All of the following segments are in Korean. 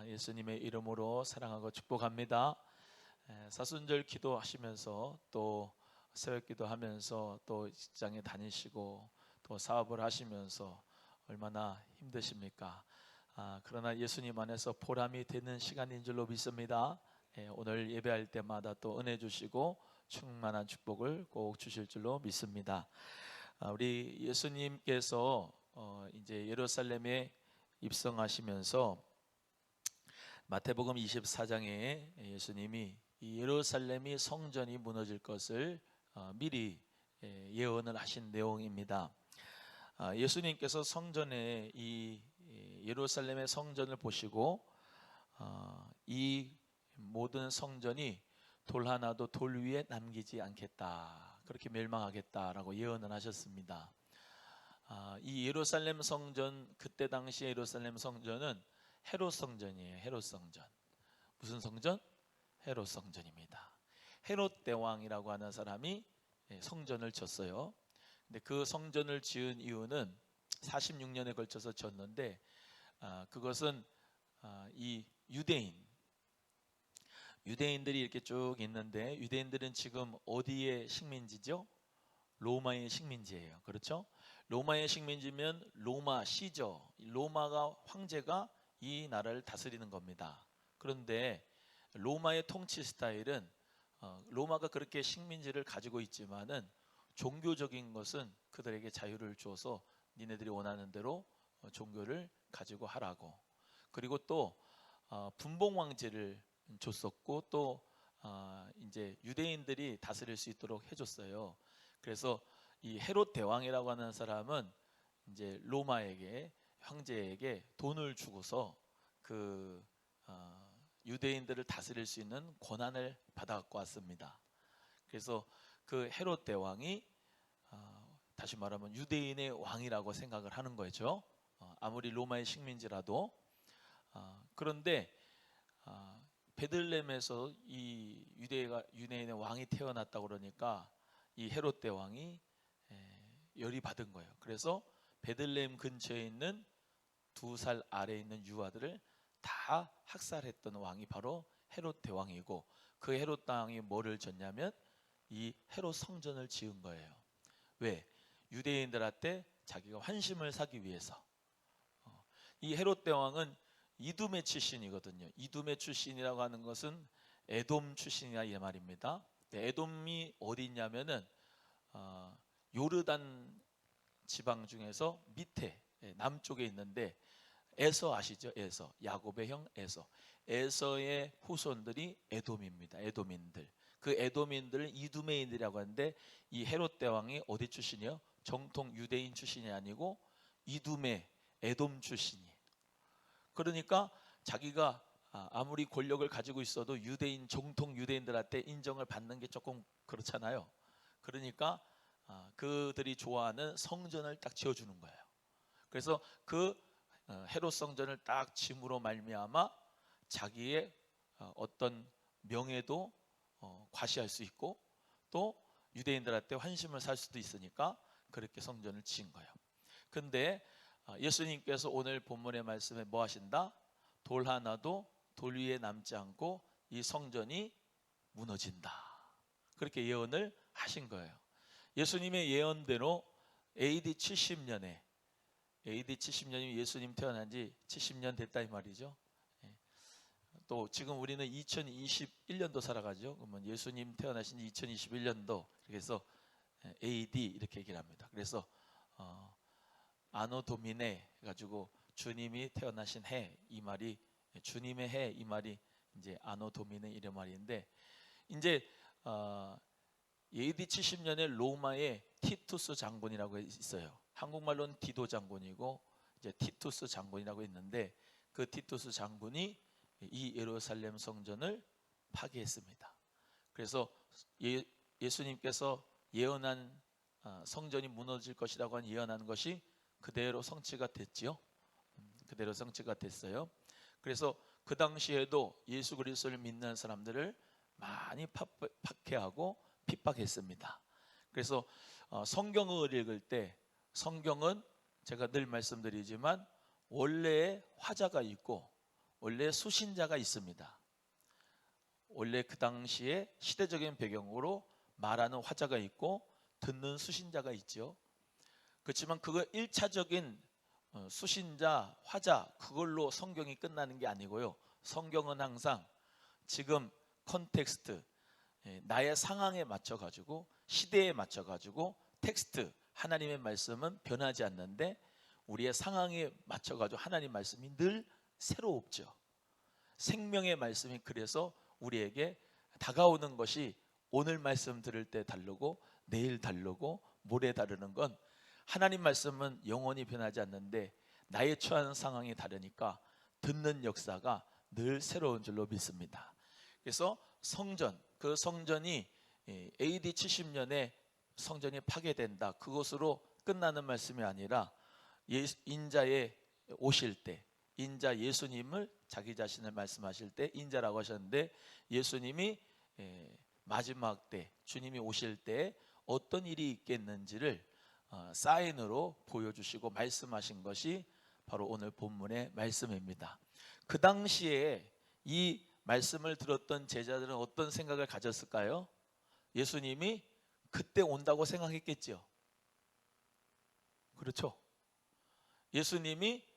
예수님의 이름으로 사랑하고 축복합니다. 사순절 기도하시면서 또 새벽 기도하면서 또 직장에 다니시고 또 사업을 하시면서 얼마나 힘드십니까? 그러나 예수님 안에서 보람이 되는 시간인 줄로 믿습니다. 오늘 예배할 때마다 또 은혜 주시고 충만한 축복을 꼭 주실 줄로 믿습니다. 우리 예수님께서 이제 예루살렘에 입성하시면서 마태복음 24장에 예수님이 이 예루살렘이 성전이 무너질 것을 미리 예언을 하신 내용입니다. 예수님께서 성전에 이 예루살렘의 성전을 보시고 이 모든 성전이 돌 하나도 돌 위에 남기지 않겠다, 그렇게 멸망하겠다라고 예언을 하셨습니다. 이 예루살렘 성전, 그때 당시 예루살렘 성전은 헤롯 성전이에요. 헤롯 성전. 무슨 성전? 헤롯 성전입니다. 헤롯 대왕이라고 하는 사람이 성전을 졌어요. 근데 그 성전을 지은 이유는 46년에 걸쳐서 졌는데 그것은 이 유대인들이 이렇게 쭉 있는데, 유대인들은 지금 어디의 식민지죠? 로마의 식민지예요. 그렇죠? 로마의 식민지면 로마 시저, 로마가 황제가 이 나라를 다스리는 겁니다. 그런데 로마의 통치 스타일은 로마가 그렇게 식민지를 가지고 있지만은 종교적인 것은 그들에게 자유를 주어서 니네들이 원하는 대로 종교를 가지고 하라고. 그리고 또 분봉 왕제를 줬었고 또 이제 유대인들이 다스릴 수 있도록 해줬어요. 그래서 이 헤롯 대왕이라고 하는 사람은 이제 로마에게, 황제에게 돈을 주고서 그 유대인들을 다스릴 수 있는 권한을 받아갖고 왔습니다. 그래서 그 헤롯 대왕이 다시 말하면 유대인의 왕이라고 생각을 하는 거죠. 아무리 로마의 식민지라도. 그런데 베들레헴에서 이 유대인의 왕이 태어났다고 그러니까 이 헤롯 대왕이 열이 받은 거예요. 그래서 베들레헴 근처에 있는 2살 아래에 있는 유아들을 다 학살했던 왕이 바로 헤롯 대왕이고, 그 헤롯 대왕이 뭐를 졌냐면 이 헤롯 성전을 지은 거예요. 왜? 유대인들한테 자기가 환심을 사기 위해서. 이 헤롯 대왕은 이두메 출신이거든요. 이두메 출신이라고 하는 것은 에돔 출신이라 이 말입니다. 에돔이 어디 있냐면은 요르단 지방 중에서 밑에 남쪽에 있는데, 에서 아시죠? 에서, 야곱의 형 에서. 에서의 후손들이 에돔입니다. 에돔인들. 그 에돔인들을 이두메인이라고 하는데, 이 헤롯 대왕이 어디 출신이요? 정통 유대인 출신이 아니고 이두메, 에돔 출신이에요. 그러니까 자기가 아무리 권력을 가지고 있어도 유대인, 정통 유대인들한테 인정을 받는 게 조금 그렇잖아요. 그러니까 그들이 좋아하는 성전을 딱 지어주는 거예요. 그래서 그 헤롯 성전을 딱 짐으로 말미암아 자기의 어떤 명예도 과시할 수 있고 또 유대인들한테 환심을 살 수도 있으니까 그렇게 성전을 지은 거예요. 근데 예수님께서 오늘 본문의 말씀에 뭐 하신다? 돌 하나도 돌 위에 남지 않고 이 성전이 무너진다, 그렇게 예언을 하신 거예요. 예수님의 예언대로 AD 70년에 예수님 태어난 지 70년 됐다 이 말이죠. 또 지금 우리는 2021년도 살아가죠. 그러면 예수님 태어나신 지 2021년도, 그래서 AD 이렇게 얘기를 합니다. 그래서 아노 도미네 가지고 주님이 태어나신 해, 이 말이 주님의 해, 이 말이 이제 아노 도미네 이런 말인데, 이제 AD 70년에 로마의 티투스 장군이라고 있어요. 한국말로는 디도 장군이고 이제 티투스 장군이라고 있는데, 그 티투스 장군이 이 예루살렘 성전을 파괴했습니다. 그래서 예수님께서 예언한 성전이 무너질 것이라고 한 예언한 것이 그대로 성취가 됐지요. 그대로 성취가 됐어요. 그래서 그 당시에도 예수 그리스도를 믿는 사람들을 많이 박해하고 핍박했습니다. 그래서 성경을 읽을 때, 성경은 제가 늘 말씀드리지만 원래의 화자가 있고 원래 수신자가 있습니다. 원래 그 당시에 시대적인 배경으로 말하는 화자가 있고 듣는 수신자가 있죠. 그렇지만 그거 1차적인 수신자, 화자 그걸로 성경이 끝나는 게 아니고요. 성경은 항상 지금 컨텍스트, 나의 상황에 맞춰 가지고 시대에 맞춰 가지고 텍스트, 하나님의 말씀은 변하지 않는데 우리의 상황에 맞춰 가지고 하나님 말씀이 늘 새롭죠. 생명의 말씀이 그래서 우리에게 다가오는 것이 오늘 말씀 들을 때 다르고 내일 다르고 모레 다르는 건 하나님 말씀은 영원히 변하지 않는데 나의 처한 상황이 다르니까 듣는 역사가 늘 새로운 줄로 믿습니다. 그래서 성전, 그 성전이 AD 70년에 성전이 파괴된다. 그것으로 끝나는 말씀이 아니라 인자에 오실 때, 인자 예수님을 자기 자신을 말씀하실 때 인자라고 하셨는데 예수님이 마지막 때 주님이 오실 때 어떤 일이 있겠는지를 사인으로 보여주시고 말씀하신 것이 바로 오늘 본문의 말씀입니다. 그 당시에 이 말씀을 들었던 제자들은 어떤 생각을 가졌을까요? 예수님이 그때 온다고 생각했겠죠. 그렇죠. 예수님이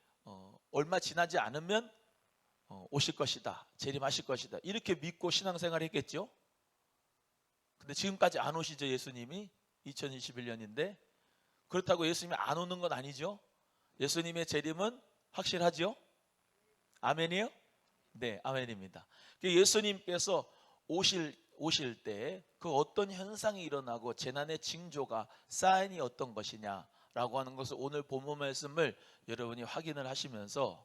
얼마 지나지 않으면 오실 것이다, 재림하실 것이다 이렇게 믿고 신앙생활 했겠죠. 근데 지금까지 안 오시죠. 예수님이 2021년인데 그렇다고 예수님이 안 오는 건 아니죠. 예수님의 재림은 확실하죠. 아멘이요? 네, 아멘입니다. 예수님께서 오실 때 그 어떤 현상이 일어나고 재난의 징조가 사인이 어떤 것이냐라고 하는 것을 오늘 본문 말씀을 여러분이 확인을 하시면서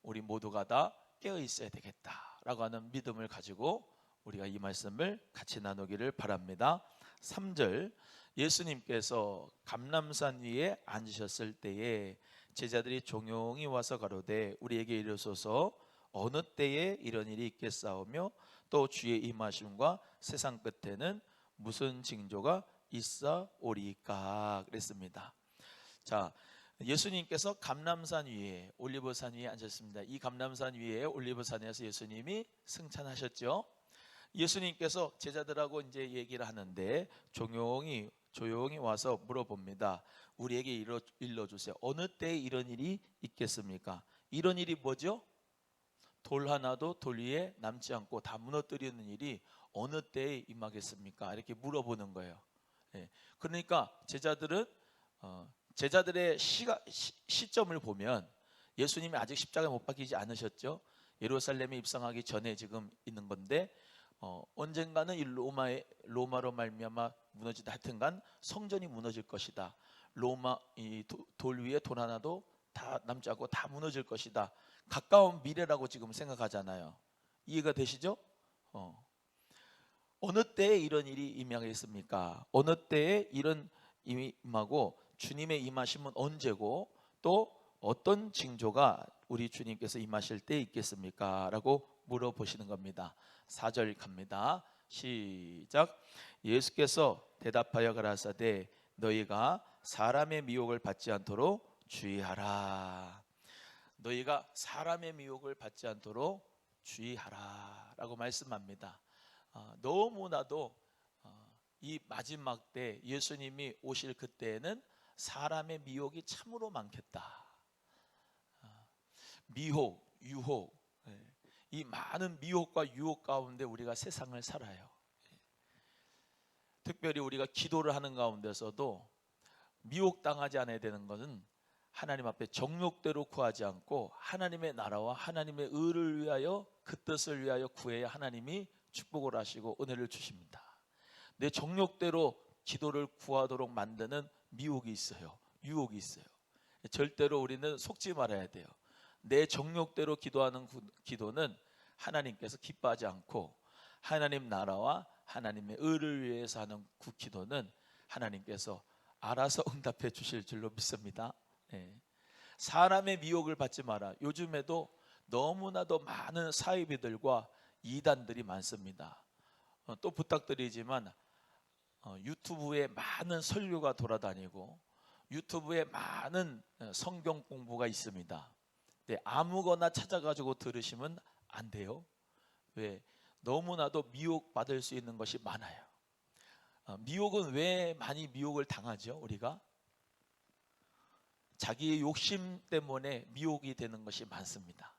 우리 모두가 다 깨어 있어야 되겠다라고 하는 믿음을 가지고 우리가 이 말씀을 같이 나누기를 바랍니다. 3절 예수님께서 감람산 위에 앉으셨을 때에 제자들이 종용이 와서 가로되 우리에게 이르소서 어느 때에 이런 일이 있겠사오며 또 주의 임하심과 세상 끝에는 무슨 징조가 있사오리까 그랬습니다. 자, 예수님께서 감람산 위에 올리브산 위에 앉았습니다. 이 감람산 위에 올리브산에서 예수님이 승천하셨죠. 예수님께서 제자들하고 이제 얘기를 하는데 조용히 와서 물어봅니다. 우리에게 일러주세요. 어느 때에 이런 일이 있겠습니까? 이런 일이 뭐죠? 돌 하나도 돌 위에 남지 않고 다 무너뜨리는 일이 어느 때에 임하겠습니까? 이렇게 물어보는 거예요. 그러니까 제자들의 시점을 보면 예수님이 아직 십자가에 못 박히지 않으셨죠. 예루살렘에 입성하기 전에 지금 있는 건데 언젠가는 이 로마로 말미암아 무너지다 하여튼간 성전이 무너질 것이다. 돌 위에 돌 하나도 다 남지 않고 다 무너질 것이다. 가까운 미래라고 지금 생각하잖아요. 이해가 되시죠? 어느 때에 이런 일이 임하겠습니까? 어느 때에 이런 임하고 주님의 임하심은 언제고 또 어떤 징조가 우리 주님께서 임하실 때 있겠습니까? 라고 물어보시는 겁니다. 4절 갑니다. 시작. 예수께서 대답하여 가라사대 너희가 사람의 미혹을 받지 않도록 주의하라. 너희가 사람의 미혹을 받지 않도록 주의하라 라고 말씀합니다. 너무나도 이 마지막 때 예수님이 오실 그때에는 사람의 미혹이 참으로 많겠다. 미혹, 유혹, 이 많은 미혹과 유혹 가운데 우리가 세상을 살아요. 특별히 우리가 기도를 하는 가운데서도 미혹당하지 않아야 되는 것은 하나님 앞에 정욕대로 구하지 않고 하나님의 나라와 하나님의 의를 위하여 그 뜻을 위하여 구해야 하나님이 축복을 하시고 은혜를 주십니다. 내 정욕대로 기도를 구하도록 만드는 미혹이 있어요. 유혹이 있어요. 절대로 우리는 속지 말아야 돼요. 내 정욕대로 기도하는 기도는 하나님께서 기뻐하지 않고 하나님 나라와 하나님의 의를 위해서 하는 그 기도는 하나님께서 알아서 응답해 주실 줄로 믿습니다. 사람의 미혹을 받지 마라. 요즘에도 너무나도 많은 사이비들과 이단들이 많습니다. 또 부탁드리지만 유튜브에 많은 설교가 돌아다니고 유튜브에 많은 성경 공부가 있습니다. 네, 아무거나 찾아가지고 들으시면 안 돼요. 왜? 너무나도 미혹받을 수 있는 것이 많아요. 미혹은 왜 많이 미혹을 당하죠? 우리가 자기의 욕심 때문에 미혹이 되는 것이 많습니다.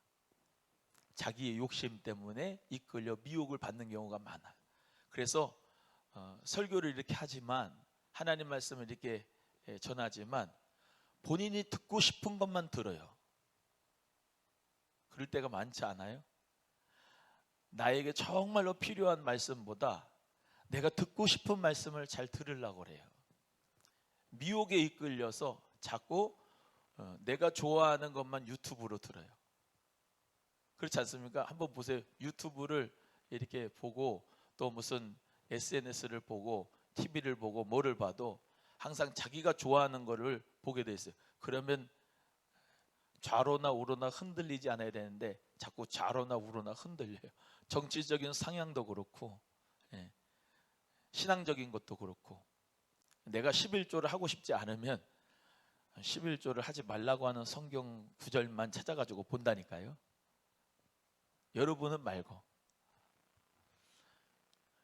자기의 욕심 때문에 이끌려 미혹을 받는 경우가 많아요. 그래서 설교를 이렇게 하지만, 하나님 말씀을 이렇게 전하지만 본인이 듣고 싶은 것만 들어요. 그럴 때가 많지 않아요? 나에게 정말로 필요한 말씀보다 내가 듣고 싶은 말씀을 잘 들으려고 그래요. 미혹에 이끌려서 자꾸 내가 좋아하는 것만 유튜브로 들어요. 그렇지 않습니까? 한번 보세요. 유튜브를 이렇게 보고 또 무슨 SNS를 보고 TV를 보고 뭐를 봐도 항상 자기가 좋아하는 거를 보게 돼 있어요. 그러면 좌로나 우로나 흔들리지 않아야 되는데 자꾸 좌로나 우로나 흔들려요. 정치적인 상향도 그렇고, 예, 신앙적인 것도 그렇고. 내가 11조를 하고 싶지 않으면 11조를 하지 말라고 하는 성경 구절만 찾아가지고 본다니까요. 여러분은 말고.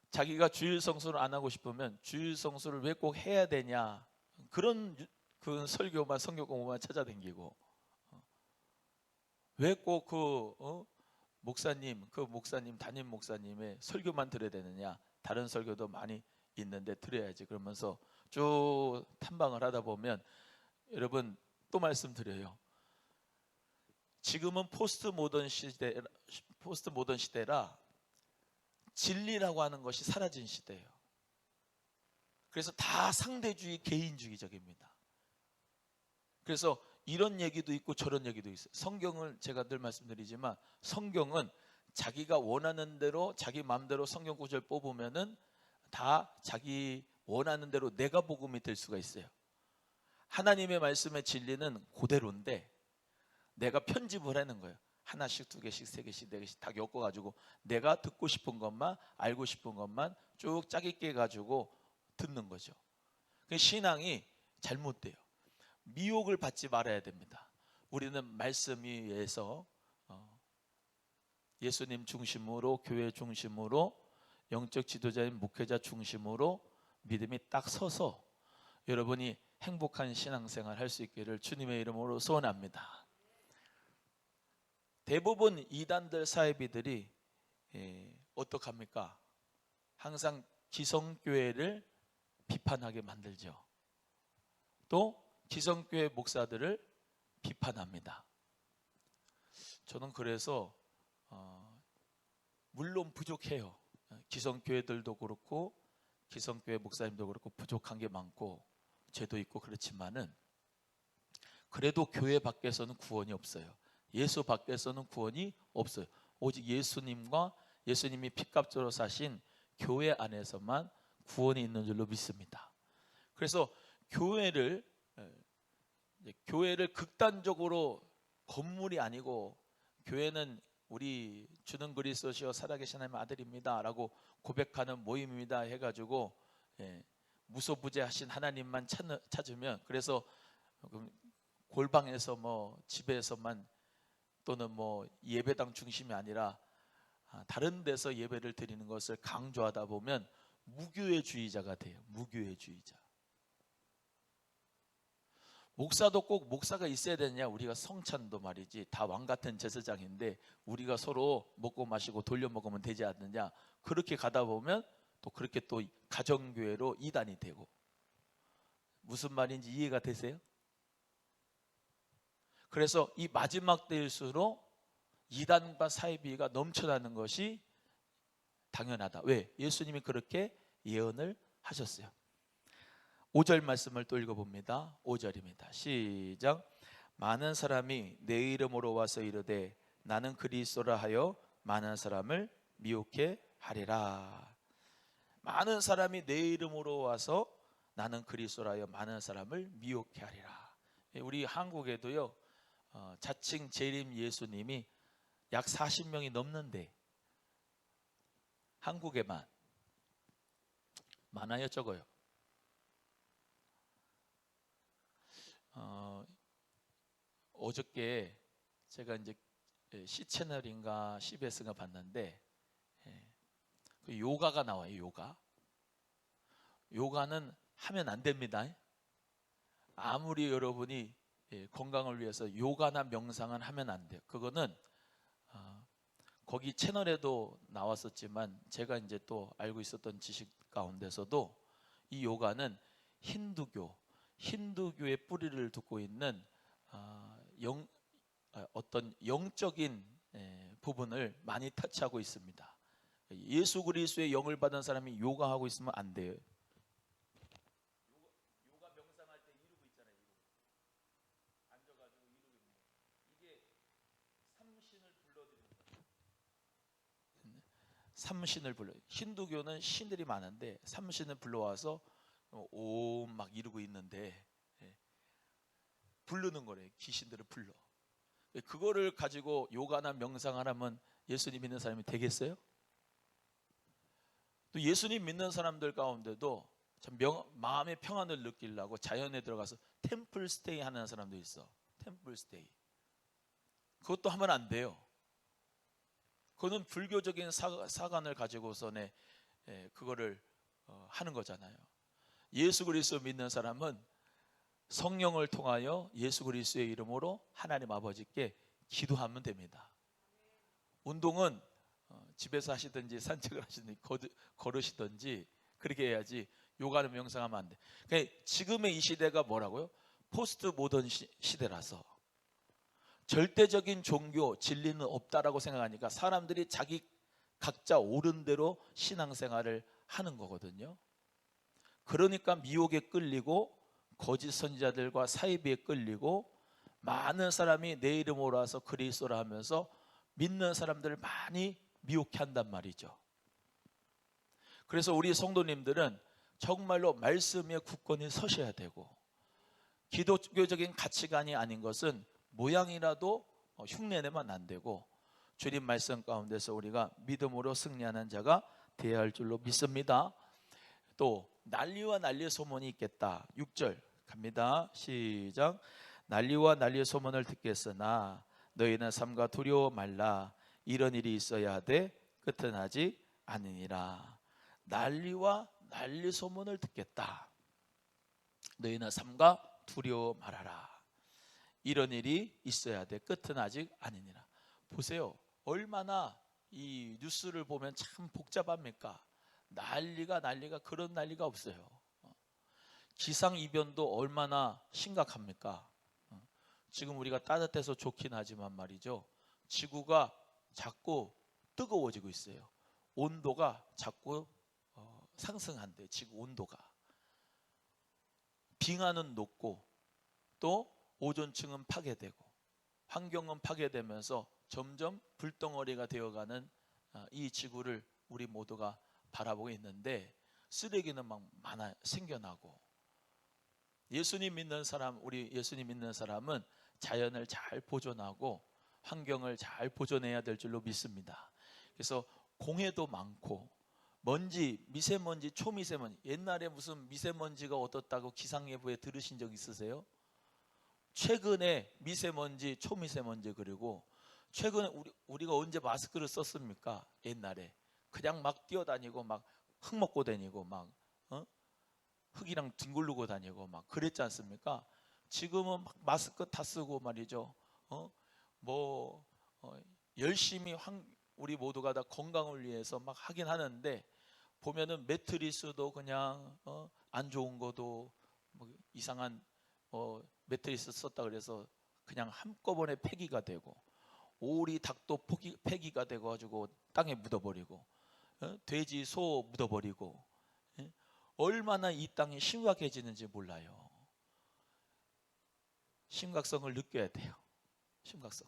자기가 주일 성수를 안 하고 싶으면 주일 성수를 왜 꼭 해야 되냐, 그런 그 설교만, 성경 공부만 찾아다니고, 왜 꼭 목사님, 담임 목사님의 설교만 들어야 되느냐, 다른 설교도 많이 있는데 들어야지, 그러면서 쭉 탐방을 하다 보면, 여러분 또 말씀드려요. 지금은 포스트 모던 시대라 진리라고 하는 것이 사라진 시대예요. 그래서 다 상대주의, 개인주의적입니다. 그래서 이런 얘기도 있고 저런 얘기도 있어요. 성경을 제가 늘 말씀드리지만, 성경은 자기가 원하는 대로 자기 마음대로 성경 구절 뽑으면은 다 자기 원하는 대로 내가 복음이 될 수가 있어요. 하나님의 말씀의 진리는 그대로인데 내가 편집을 하는 거예요. 하나씩, 두 개씩, 세 개씩, 네 개씩 다 엮어가지고 내가 듣고 싶은 것만, 알고 싶은 것만 쭉 짜깁기 해가지고 듣는 거죠. 신앙이 잘못돼요. 미혹을 받지 말아야 됩니다. 우리는 말씀 위에서 예수님 중심으로, 교회 중심으로, 영적 지도자인 목회자 중심으로 믿음이 딱 서서 여러분이 행복한 신앙생활 할 수 있기를 주님의 이름으로 소원합니다. 대부분 이단들, 사이비들이 어떡합니까? 항상 기성교회를 비판하게 만들죠. 또 기성교회 목사들을 비판합니다. 저는 그래서 물론 부족해요. 기성교회들도 그렇고 기성교회 목사님도 그렇고 부족한 게 많고 죄도 있고, 그렇지만은 그래도 교회 밖에서는 구원이 없어요. 예수 밖에서는 구원이 없어요. 오직 예수님과 예수님이 피값으로 사신 교회 안에서만 구원이 있는 줄로 믿습니다. 그래서 교회를 극단적으로 건물이 아니고, 교회는 우리 주는 그리스도시요 살아계신 하나님의 아들입니다 라고 고백하는 모임입니다 해가지고 무소부재하신 하나님만 찾으면, 그래서 골방에서 뭐 집에서만 또는 뭐 예배당 중심이 아니라 다른 데서 예배를 드리는 것을 강조하다 보면 무교회주의자가 돼요. 무교회주의자. 목사도 꼭 목사가 있어야 되냐? 우리가 성찬도 말이지 다 왕같은 제사장인데 우리가 서로 먹고 마시고 돌려 먹으면 되지 않느냐? 그렇게 가다 보면 또 그렇게 또 가정교회로 이단이 되고. 무슨 말인지 이해가 되세요? 그래서 이 마지막 때일수록 이단과 사이비가 넘쳐나는 것이 당연하다. 왜? 예수님이 그렇게 예언을 하셨어요. 5절 말씀을 또 읽어봅니다. 5절입니다. 시작. 많은 사람이 내 이름으로 와서 이르되 나는 그리스도라 하여 많은 사람을 미혹해 하리라. 많은 사람이 내 이름으로 와서 나는 그리스도라 하여 많은 사람을 미혹해 하리라. 우리 한국에도요, 자칭 재림 예수님이 약 40명이 넘는데 한국에만 많아요, 적어요? 어저께 제가 이제 C 채널인가 CBS인가 봤는데 그 요가가 나와요. 요가는 하면 안 됩니다. 아무리 여러분이 건강을 위해서 요가나 명상은 하면 안 돼요. 그거는 거기 채널에도 나왔었지만 제가 이제 또 알고 있었던 지식 가운데서도 이 요가는 힌두교의 뿌리를 두고 있는 어떤 영적인 부분을 많이 터치하고 있습니다. 예수 그리스도의 영을 받은 사람이 요가하고 있으면 안 돼요. 요가 명상할 때 이러고 있잖아요. 앉아가지고 이러고 있는 거. 이게 삼신을 불러들이는 거예요. 삼신을 불러. 힌두교는 신들이 많은데 삼신을 불러와서 옴 막 이러고 있는데 부르는 거래요. 귀신들을 불러. 그거를 가지고 요가나 명상을 하면 예수님 믿는 사람이 되겠어요? 또 예수님 믿는 사람들 가운데도 참 마음의 평안을 느끼려고 자연에 들어가서 템플 스테이 하는 사람도 있어. 템플 스테이. 그것도 하면 안 돼요. 그거는 불교적인 사관을 가지고서는 그거를 하는 거잖아요. 예수 그리스도 믿는 사람은 성령을 통하여 예수 그리스도의 이름으로 하나님 아버지께 기도하면 됩니다. 운동은 집에서 하시든지 산책을 하시든지 걸으시든지 그렇게 해야지 요가는 명상하면 안 돼. 그러니까 지금의 이 시대가 뭐라고요? 포스트 모던 시대라서 절대적인 종교 진리는 없다라고 생각하니까 사람들이 자기 각자 옳은 대로 신앙생활을 하는 거거든요. 그러니까 미혹에 끌리고 거짓 선지자들과 사이비에 끌리고 많은 사람이 내 이름으로 와서 그리스도라 하면서 믿는 사람들을 많이 미혹해 한단 말이죠. 그래서 우리 성도님들은 정말로 말씀에 굳건히 서셔야 되고, 기독교적인 가치관이 아닌 것은 모양이라도 흉내내면 안 되고, 주님 말씀 가운데서 우리가 믿음으로 승리하는 자가 되어야 할 줄로 믿습니다. 또 난리와 난리의 소문이 있겠다. 6절 갑니다. 시작. 난리와 난리의 소문을 듣겠으나 너희는 삼가 두려워 말라. 이런 일이 있어야 하되 끝은 아직 아니니라. 난리와 난리 소문을 듣겠다. 너희는 삼가 두려워 말아라. 이런 일이 있어야 돼. 끝은 아직 아니니라. 보세요. 얼마나 이 뉴스를 보면 참 복잡합니까? 난리가 그런 난리가 없어요. 기상이변도 얼마나 심각합니까? 지금 우리가 따뜻해서 좋긴 하지만 말이죠. 지구가 자꾸 뜨거워지고 있어요. 온도가 자꾸 상승한대. 지구 온도가. 빙하는 녹고 또 오존층은 파괴되고 환경은 파괴되면서 점점 불덩어리가 되어가는 이 지구를 우리 모두가 바라보고 있는데, 쓰레기는 막 많아 생겨나고, 예수님 믿는 사람, 우리 예수님 믿는 사람은 자연을 잘 보존하고 환경을 잘 보존해야 될 줄로 믿습니다. 그래서 공해도 많고 먼지, 미세먼지, 초미세먼지, 옛날에 무슨 미세먼지가 어떻다고 기상예보에 들으신 적 있으세요? 최근에 미세먼지, 초미세먼지, 그리고 최근에 우리가 언제 마스크를 썼습니까? 옛날에 그냥 막 뛰어다니고 막 흙 먹고 다니고 막 흙이랑 뒹굴르고 다니고 막 그랬지 않습니까? 지금은 막 마스크 다 쓰고 말이죠. 열심히 우리 모두가 다 건강을 위해서 막 하긴 하는데, 보면은 매트리스도 그냥 안 좋은 거도 뭐 이상한 매트리스 썼다 그래서 그냥 한꺼번에 폐기가 되고, 오리 닭도 폐기가 되고 가지고 땅에 묻어버리고, 돼지 소 묻어버리고, 얼마나 이 땅이 심각해지는지 몰라요. 심각성을 느껴야 돼요. 심각성.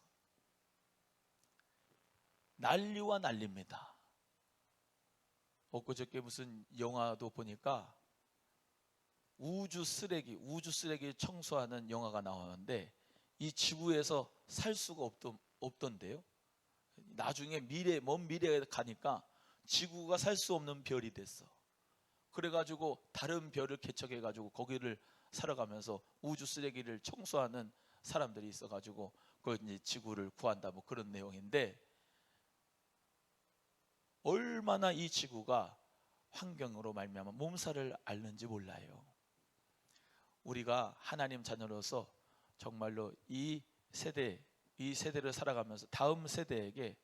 난리와 난리입니다. 엊그저께 무슨 영화도 보니까 우주 쓰레기 청소하는 영화가 나오는데, 이 지구에서 살 수가 없던데요. 나중에 먼 미래에 가니까 지구가 살 수 없는 별이 됐어. 그래가지고 다른 별을 개척해가지고 거기를 살아가면서 우주 쓰레기를 청소하는 사람들이 있어가지고 그 이제 지구를 구한다 뭐 그런 내용인데, 얼마나 이 지구가 환경으로 말미암아 몸살을 앓는지 몰라요. 우리가 하나님 자녀로서 정말로 이 세대를 살아가면서 다음 세대에게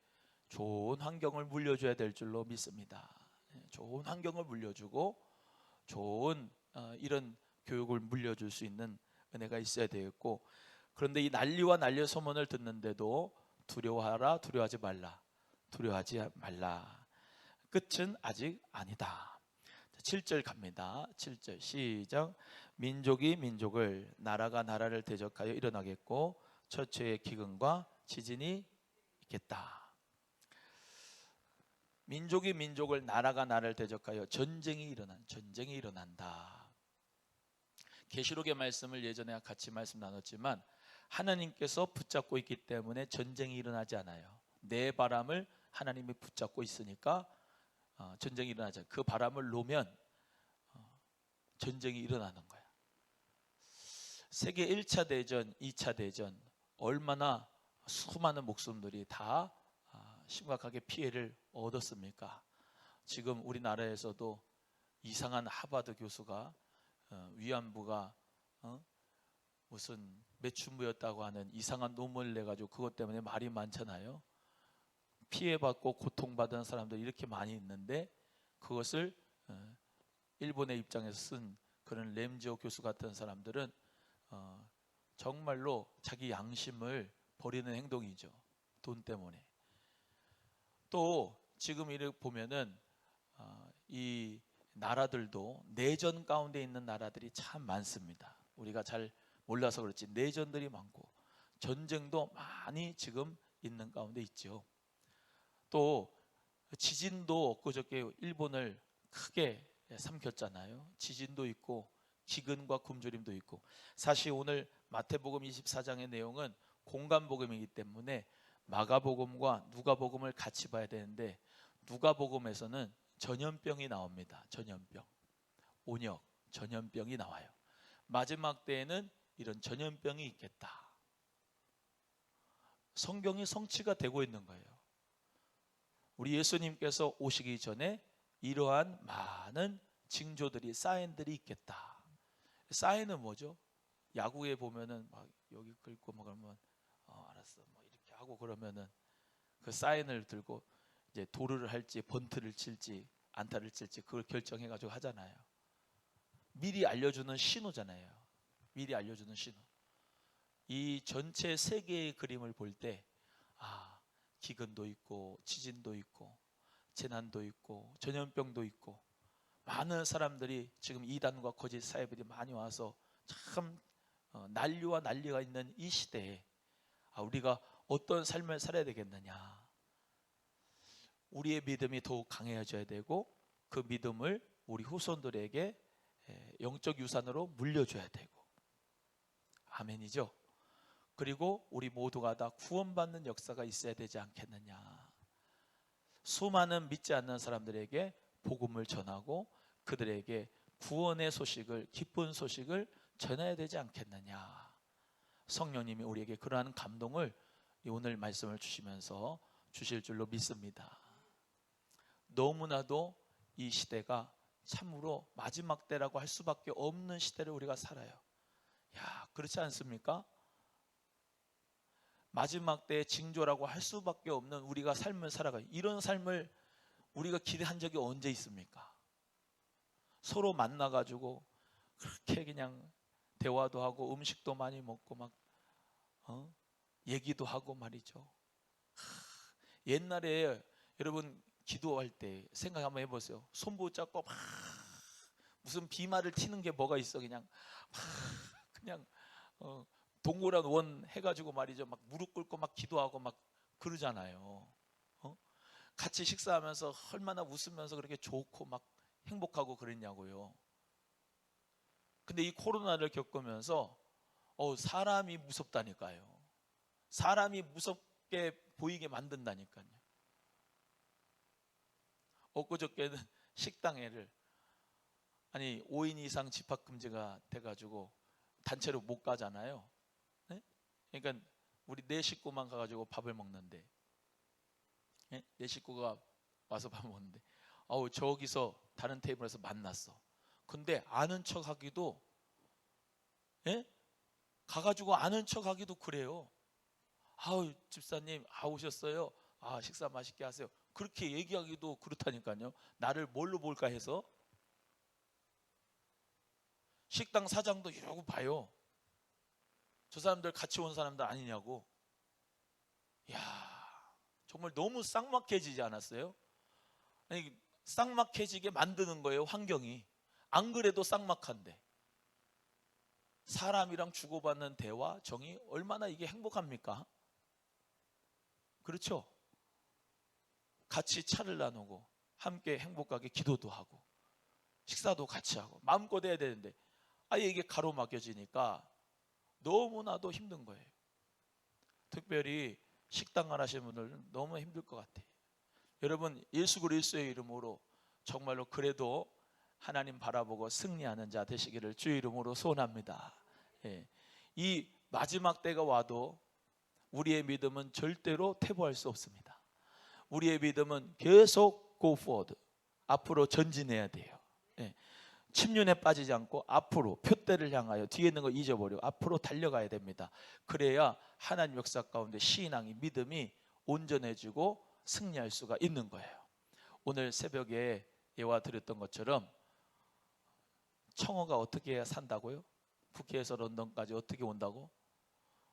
좋은 환경을 물려줘야 될 줄로 믿습니다. 좋은 환경을 물려주고 좋은 이런 교육을 물려줄 수 있는 은혜가 있어야 되겠고, 그런데 이 난리와 난리의 소문을 듣는데도 두려워하지 말라. 끝은 아직 아니다. 7절 갑니다. 7절 시작. 민족이 민족을, 나라가 나라를 대적하여 일어나겠고 처처의 기근과 지진이 있겠다. 민족이 민족을, 나라가 나라를 대적하여 전쟁이 일어난다. 계시록의 말씀을 예전에 같이 말씀 나눴지만, 하나님께서 붙잡고 있기 때문에 전쟁이 일어나지 않아요. 내 바람을 하나님이 붙잡고 있으니까 전쟁이 일어나지 않아요. 그 바람을 놓으면 전쟁이 일어나는 거야. 세계 1차 대전, 2차 대전 얼마나 수많은 목숨들이 다 심각하게 피해를 얻었습니까? 지금 우리나라에서도 이상한 하버드 교수가 위안부가 무슨 매춘부였다고 하는 이상한 논문을 내가지고 그것 때문에 말이 많잖아요. 피해받고 고통받은 사람들이 이렇게 많이 있는데, 그것을 일본의 입장에서 쓴 그런 램지오 교수 같은 사람들은 정말로 자기 양심을 버리는 행동이죠. 돈 때문에. 또 지금 이렇게 보면은 이 나라들도 내전 가운데 있는 나라들이 참 많습니다. 우리가 잘 몰라서 그렇지 내전들이 많고 전쟁도 많이 지금 있는 가운데 있죠. 또 지진도 그저께 일본을 크게 삼켰잖아요. 지진도 있고 기근과 굶주림도 있고. 사실 오늘 마태복음 24장의 내용은 공간복음이기 때문에 마가복음과 누가복음을 같이 봐야 되는데, 누가복음에서는 전염병이 나옵니다. 전염병, 온역, 전염병이 나와요. 마지막 때에는 이런 전염병이 있겠다. 성경이 성취가 되고 있는 거예요. 우리 예수님께서 오시기 전에 이러한 많은 징조들이, 사인들이 있겠다. 사인은 뭐죠? 야구에 보면은 막 여기 긁고 막 그러면 알았어 뭐 이렇게 하고, 그러면은 그 사인을 들고 이제 도루를 할지 번트를 칠지 안타를 칠지 그걸 결정해 가지고 하잖아요. 미리 알려주는 신호잖아요. 미리 알려주는 신호. 이 전체 세계의 그림을 볼 때 기근도 있고 지진도 있고 재난도 있고 전염병도 있고 많은 사람들이 지금 이단과 거짓 사회들이 많이 와서 참 난리와 난리가 있는 이 시대에 우리가 어떤 삶을 살아야 되겠느냐. 우리의 믿음이 더욱 강해져야 되고, 그 믿음을 우리 후손들에게 영적 유산으로 물려줘야 되고, 아멘이죠. 그리고 우리 모두가 다 구원받는 역사가 있어야 되지 않겠느냐. 수많은 믿지 않는 사람들에게 복음을 전하고 그들에게 구원의 소식을, 기쁜 소식을 전해야 되지 않겠느냐. 성령님이 우리에게 그러한 감동을 오늘 말씀을 주시면서 주실 줄로 믿습니다. 너무나도 이 시대가 참으로 마지막 때라고 할 수밖에 없는 시대를 우리가 살아요. 그렇지 않습니까? 마지막 때의 징조라고 할 수밖에 없는 우리가 삶을 살아가요. 이런 삶을 우리가 기대한 적이 언제 있습니까? 서로 만나가지고 그렇게 그냥 대화도 하고 음식도 많이 먹고 막 얘기도 하고 말이죠. 옛날에 여러분 기도할 때 생각 한번 해보세요. 손 붙잡고 막 무슨 비말을 튀는 게 뭐가 있어. 그냥 동그란 원 해가지고 말이죠. 막 무릎 꿇고 막 기도하고 막 그러잖아요. 같이 식사하면서 얼마나 웃으면서 그렇게 좋고 막 행복하고 그랬냐고요. 근데 이 코로나를 겪으면서 사람이 무섭다니까요. 사람이 무섭게 보이게 만든다니까요. 엊그저께는 식당에를 5인 이상 집합금지가 돼가지고 단체로 못 가잖아요. 네? 그러니까 우리 네 식구만 가가지고 밥을 먹는데, 예? 네 식구가 와서 밥 먹는데, 저기서 다른 테이블에서 만났어. 근데 아는 척하기도, 예? 가가지고 아는 척하기도 그래요. 집사님, 오셨어요? 식사 맛있게 하세요. 그렇게 얘기하기도 그렇다니까요. 나를 뭘로 볼까 해서. 식당 사장도 이러고 봐요. 저 사람들 같이 온 사람들 아니냐고. 야, 정말 너무 쌍막해지지 않았어요? 아니, 쌍막해지게 만드는 거예요, 환경이. 안 그래도 쌍막한데. 사람이랑 주고받는 대화, 정이 얼마나 이게 행복합니까? 그렇죠? 같이 차를 나누고 함께 행복하게 기도도 하고 식사도 같이 하고 마음껏 해야 되는데 아예 이게 가로막혀지니까 너무나도 힘든 거예요. 특별히 식당 안 하시는 분들은 너무 힘들 것 같아요. 여러분, 예수 그리스도의 이름으로 정말로 그래도 하나님 바라보고 승리하는 자 되시기를 주의 이름으로 소원합니다. 예. 이 마지막 때가 와도 우리의 믿음은 절대로 퇴보할 수 없습니다. 우리의 믿음은 계속 go forward, 앞으로 전진해야 돼요. 예. 침륜에 빠지지 않고 앞으로 표대를 향하여 뒤에 있는 거 잊어버리고 앞으로 달려가야 됩니다. 그래야 하나님 역사 가운데 신앙이, 믿음이 온전해지고 승리할 수가 있는 거예요. 오늘 새벽에 예화 드렸던 것처럼 청어가 어떻게 해야 산다고요? 북해에서 런던까지 어떻게 온다고?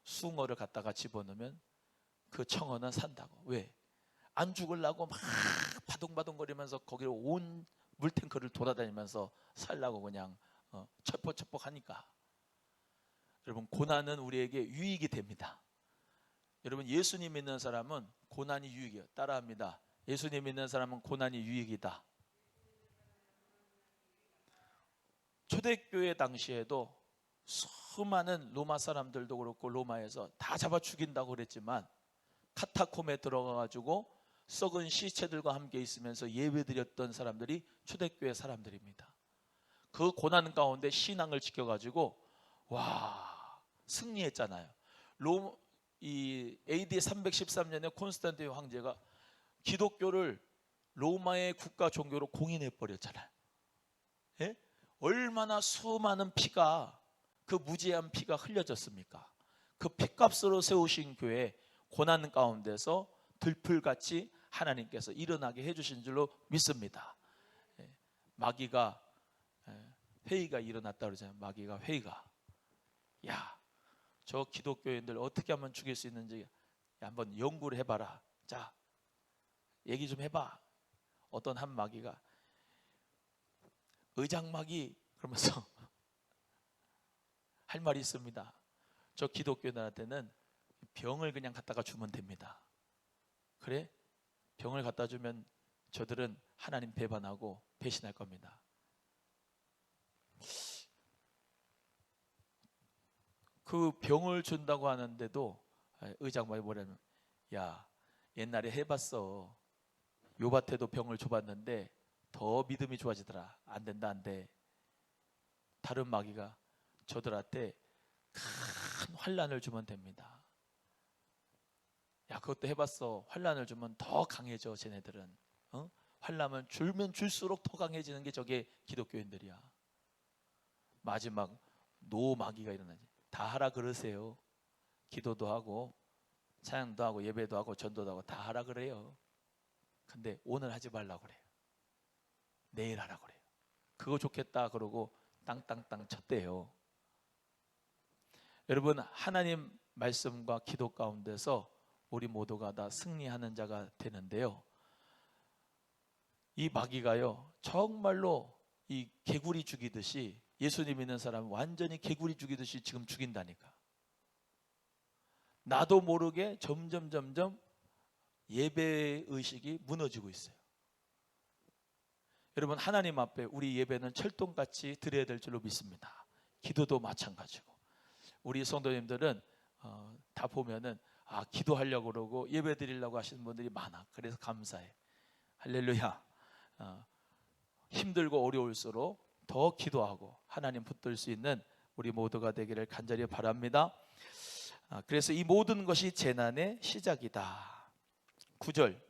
숭어를 갖다가 집어넣으면 그 청어는 산다고. 왜? 안 죽으려고 막 바둥바둥거리면서 거기를 온 물탱크를 돌아다니면서 살라고 그냥 첩벅첩벅 하니까. 여러분, 고난은 우리에게 유익이 됩니다. 여러분, 예수님 믿는 사람은 고난이 유익이에요. 따라합니다. 예수님 믿는 사람은 고난이 유익이다. 초대교회 당시에도 수많은 로마 사람들도 그렇고 로마에서 다 잡아 죽인다고 그랬지만 카타콤에 들어가가지고 썩은 시체들과 함께 있으면서 예배드렸던 사람들이 초대교회 사람들입니다. 그 고난 가운데 신앙을 지켜가지고 승리했잖아요. 이 AD 313년에 콘스탄티노 황제가 기독교를 로마의 국가 종교로 공인해버렸잖아요. 예? 얼마나 수많은 피가, 그 무지한 피가 흘려졌습니까? 그 피값으로 세우신 교회, 고난 가운데서 들풀같이 하나님께서 일어나게 해주신 줄로 믿습니다. 마귀가 회의가 일어났다 그러잖아요. 마귀가 회의가, 저 기독교인들 어떻게 하면 죽일 수 있는지 한번 연구를 해봐라. 자, 얘기 좀 해봐. 어떤 한 마귀가, 의장마귀 그러면서 할 말이 있습니다. 저 기독교인들한테는 병을 그냥 갖다가 주면 됩니다. 그래? 병을 갖다 주면 저들은 하나님 배반하고 배신할 겁니다. 그 병을 준다고 하는데도 의장마귀 뭐냐면, 옛날에 해봤어. 요밭에도 병을 줘봤는데 더 믿음이 좋아지더라. 안 된다, 안 돼. 다른 마귀가 저들한테 큰 환난을 주면 됩니다. 그것도 해봤어. 환난을 주면 더 강해져. 쟤네들은 환난을 줄면 줄수록 더 강해지는 게 저게 기독교인들이야. 마지막 노마귀가 일어나지. 다 하라 그러세요. 기도도 하고 찬양도 하고 예배도 하고 전도도 하고 다 하라 그래요. 근데 오늘 하지 말라고 그래요. 내일 하라 그래요. 그거 좋겠다 그러고 땅땅땅 쳤대요. 여러분, 하나님 말씀과 기도 가운데서 우리 모두가 다 승리하는 자가 되는데요. 이 마귀가요, 정말로 이 개구리 죽이듯이, 예수님 믿는 사람은 완전히 개구리 죽이듯이 지금 죽인다니까. 나도 모르게 점점 예배 의식이 무너지고 있어요. 여러분, 하나님 앞에 우리 예배는 철동같이 드려야 될 줄로 믿습니다. 기도도 마찬가지고. 우리 성도님들은 다 보면은 기도하려고 그러고 예배 드리려고 하시는 분들이 많아. 그래서 감사해. 할렐루야. 힘들고 어려울수록 더 기도하고 하나님 붙들 수 있는 우리 모두가 되기를 간절히 바랍니다. 그래서 이 모든 것이 재난의 시작이다. 9절,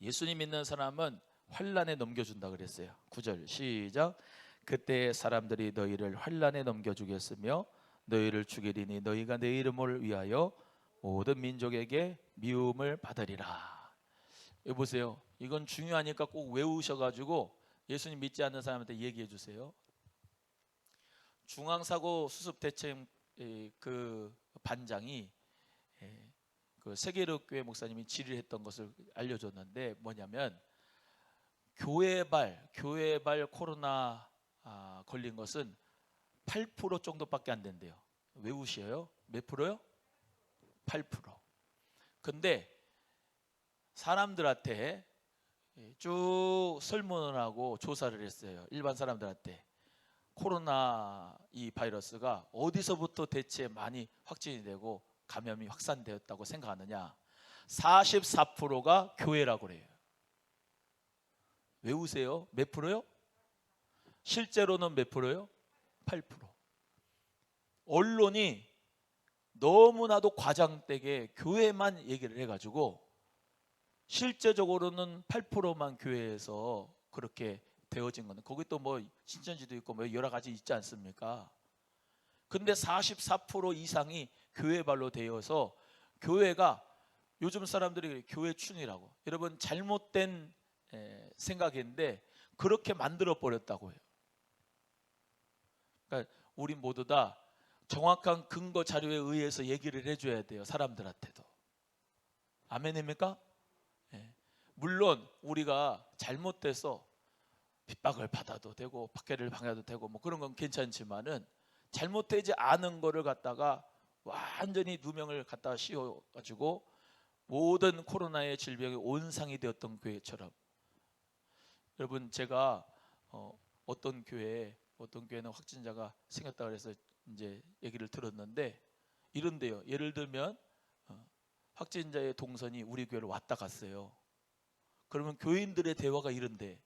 예수님 믿는 사람은 환난에 넘겨준다 그랬어요. 9절 시작. 그때 사람들이 너희를 환난에 넘겨주겠으며 너희를 죽이리니 너희가 내 이름을 위하여 모든 민족에게 미움을 받으리라. 여기 보세요. 이건 중요하니까 꼭 외우셔가지고 예수님 믿지 않는 사람한테 얘기해 주세요. 중앙사고 수습대책 그 반장이 그 세계력교회 목사님이 질의했던 것을 알려줬는데, 뭐냐면 교회발 코로나 걸린 것은 8% 정도밖에 안 된대요. 외우셔요. 몇 프로요? 8%. 근데 사람들한테 쭉 설문을 하고 조사를 했어요. 일반 사람들한테 코로나 이 바이러스가 어디서부터 대체 많이 확진이 되고 감염이 확산되었다고 생각하느냐. 44%가 교회라고 그래요. 외우세요. 몇 프로요? 실제로는 몇 프로요? 8%. 언론이 너무나도 과장되게 교회만 얘기를 해가지고 실제적으로는 8%만 교회에서 그렇게 되어진 건데, 거기 또 뭐 신천지도 있고 뭐 여러 가지 있지 않습니까? 근데 44% 이상이 교회발로 되어서 교회가, 요즘 사람들이 교회춘이라고, 여러분 잘못된 생각인데 그렇게 만들어 버렸다고 해요. 그러니까 우리 모두 다 정확한 근거 자료에 의해서 얘기를 해줘야 돼요. 사람들한테도. 아멘입니까? 물론 우리가 잘못돼서 핍박을 받아도 되고 박해를 당해도 되고 뭐 그런 건 괜찮지만은, 잘못되지 않은 거를 갖다가 완전히 누명을 갖다가 씌워가지고 모든 코로나의 질병이 온상이 되었던 교회처럼, 여러분 제가 어떤 교회는 확진자가 생겼다 그래서 이제 얘기를 들었는데 이런데요. 예를 들면 확진자의 동선이 우리 교회로 왔다 갔어요. 그러면 교인들의 대화가 이런데,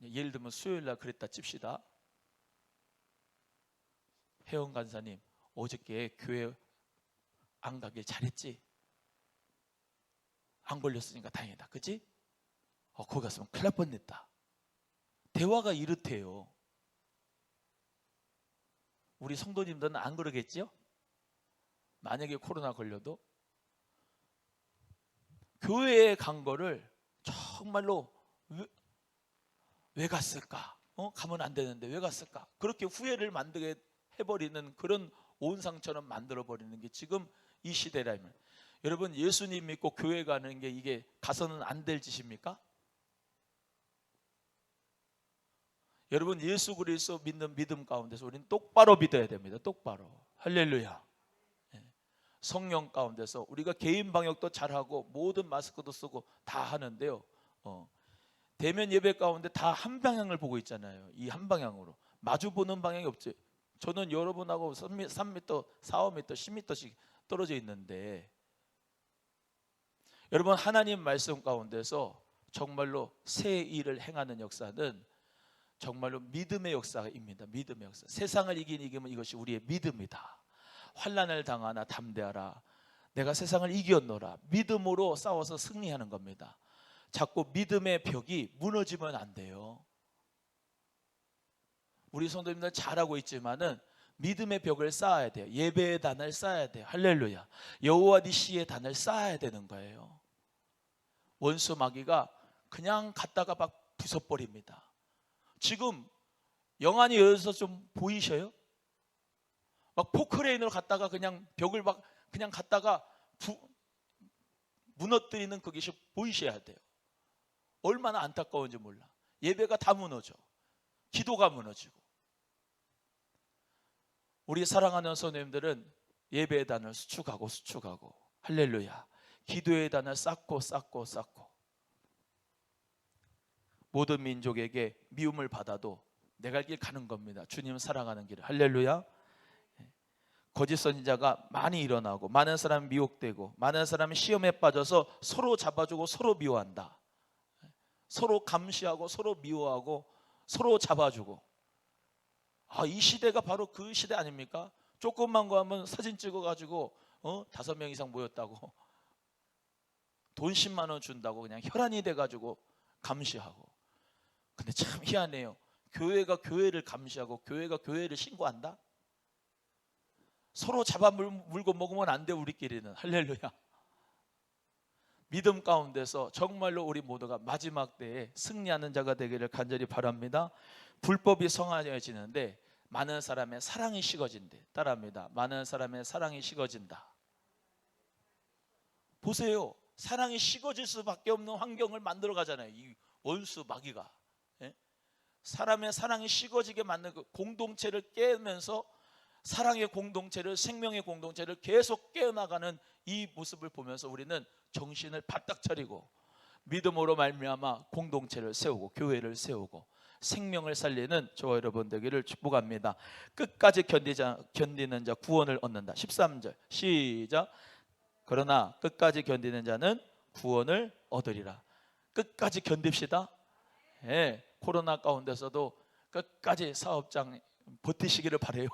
예를 들면 수요일 날 그랬다 칩시다. 혜원 간사님, 어저께 교회 안 가길 잘했지? 안 걸렸으니까 다행이다. 그치? 거기 갔으면 큰일 날 뻔했다. 대화가 이렇대요. 우리 성도님들은 안 그러겠죠? 만약에 코로나 걸려도 교회에 간 거를 정말로 왜 갔을까? 가면 안 되는데 왜 갔을까? 그렇게 후회를 만들게 해버리는 그런 온상처럼 만들어버리는 게 지금 이 시대라면, 여러분 예수님 믿고 교회 가는 게 이게 가서는 안 될 짓입니까? 여러분 예수 그리스도 믿는 믿음 가운데서 우리는 똑바로 믿어야 됩니다. 똑바로. 할렐루야. 성령 가운데서 우리가 개인 방역도 잘하고 모든 마스크도 쓰고 다 하는데요. 대면 예배 가운데 다 한 방향을 보고 있잖아요. 이 한 방향으로 마주 보는 방향이 없죠. 저는 여러분하고 3m, 4, 5m, 10m씩 떨어져 있는데, 여러분 하나님 말씀 가운데서 정말로 새 일을 행하는 역사는 정말로 믿음의 역사입니다. 믿음의 역사. 세상을 이기면 이것이 우리의 믿음이다. 환난을 당하나 담대하라. 내가 세상을 이겼노라. 믿음으로 싸워서 승리하는 겁니다. 자꾸 믿음의 벽이 무너지면 안 돼요. 우리 성도님들 잘하고 있지만은 믿음의 벽을 쌓아야 돼요. 예배의 단을 쌓아야 돼요. 할렐루야. 여호와 니시의 단을 쌓아야 되는 거예요. 원수 마귀가 그냥 갔다가 막 부숴버립니다. 지금 영안이 열려서 좀 보이셔요? 막 포크레인으로 갔다가 그냥 벽을 막 그냥 갔다가 무너뜨리는 그것이 보이셔야 돼요. 얼마나 안타까운지 몰라. 예배가 다 무너져. 기도가 무너지고. 우리 사랑하는 선생님들은 예배의 단을 수축하고 할렐루야. 기도의 단을 쌓고 모든 민족에게 미움을 받아도 내 갈 길 가는 겁니다. 주님 사랑하는 길. 할렐루야. 거짓 선지자가 많이 일어나고 많은 사람이 미혹되고 많은 사람이 시험에 빠져서 서로 잡아주고 서로 미워한다. 서로 감시하고 서로 미워하고 서로 잡아주고. 이 시대가 바로 그 시대 아닙니까? 조금만 거 하면 사진 찍어가지고 5명 이상 모였다고 돈 10만 원 준다고 그냥 혈안이 돼가지고 감시하고. 근데 참 희한해요. 교회가 교회를 감시하고 교회가 교회를 신고한다? 서로 잡아물고 먹으면 안 돼. 우리끼리는. 할렐루야. 믿음 가운데서 정말로 우리 모두가 마지막 때에 승리하는 자가 되기를 간절히 바랍니다. 불법이 성화해지는데 많은 사람의 사랑이 식어진대. 따라합니다. 많은 사람의 사랑이 식어진다. 보세요. 사랑이 식어질 수밖에 없는 환경을 만들어 가잖아요. 이 원수 마귀가. 예? 사람의 사랑이 식어지게 만든 그 공동체를 깨면서 사랑의 공동체를, 생명의 공동체를 계속 깨어나가는 이 모습을 보면서 우리는 정신을 바짝 차리고 믿음으로 말미암아 공동체를 세우고 교회를 세우고 생명을 살리는 저와 여러분 되기를 축복합니다. 끝까지 견디는 자 구원을 얻는다. 13절 시작. 그러나 끝까지 견디는 자는 구원을 얻으리라. 끝까지 견딥시다. 예, 코로나 가운데서도 끝까지 사업장 버티시기를 바라요.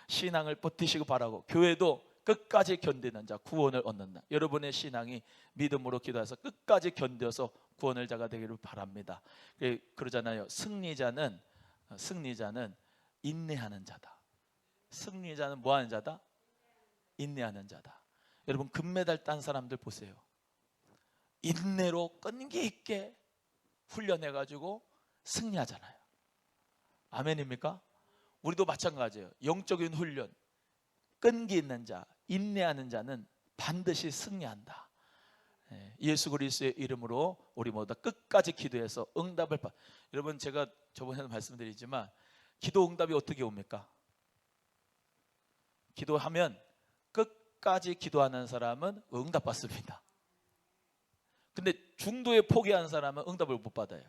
신앙을 버티시고 바라고, 교회도 끝까지 견디는 자 구원을 얻는다. 여러분의 신앙이 믿음으로 기도해서 끝까지 견뎌서 구원을 자가 되기를 바랍니다. 그러잖아요. 승리자는 인내하는 자다. 승리자는 뭐하는 자다? 인내하는 자다. 여러분 금메달 딴 사람들 보세요. 인내로 끈기 있게 훈련해가지고 승리하잖아요. 아멘입니까? 우리도 마찬가지예요. 영적인 훈련, 끈기 있는 자, 인내하는 자는 반드시 승리한다. 예수 그리스도의 이름으로 우리 모두 끝까지 기도해서 응답을 여러분 제가 저번에도 말씀드리지만 기도 응답이 어떻게 옵니까? 기도하면 끝까지 기도하는 사람은 응답 받습니다. 근데 중도에 포기한 사람은 응답을 못 받아요.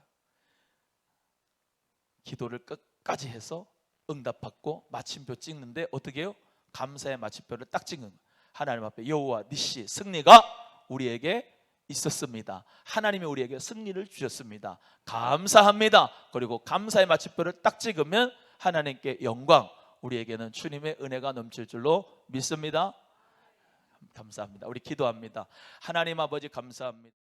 기도를 끝까지 해서 응답 받고 마침표 찍는데 어떻게 해요? 감사의 마침표를 딱 찍는 거예요. 하나님 앞에 여호와 니시, 승리가 우리에게 있었습니다. 하나님이 우리에게 승리를 주셨습니다. 감사합니다. 그리고 감사의 마침표를 딱 찍으면 하나님께 영광, 우리에게는 주님의 은혜가 넘칠 줄로 믿습니다. 감사합니다. 우리 기도합니다. 하나님 아버지 감사합니다.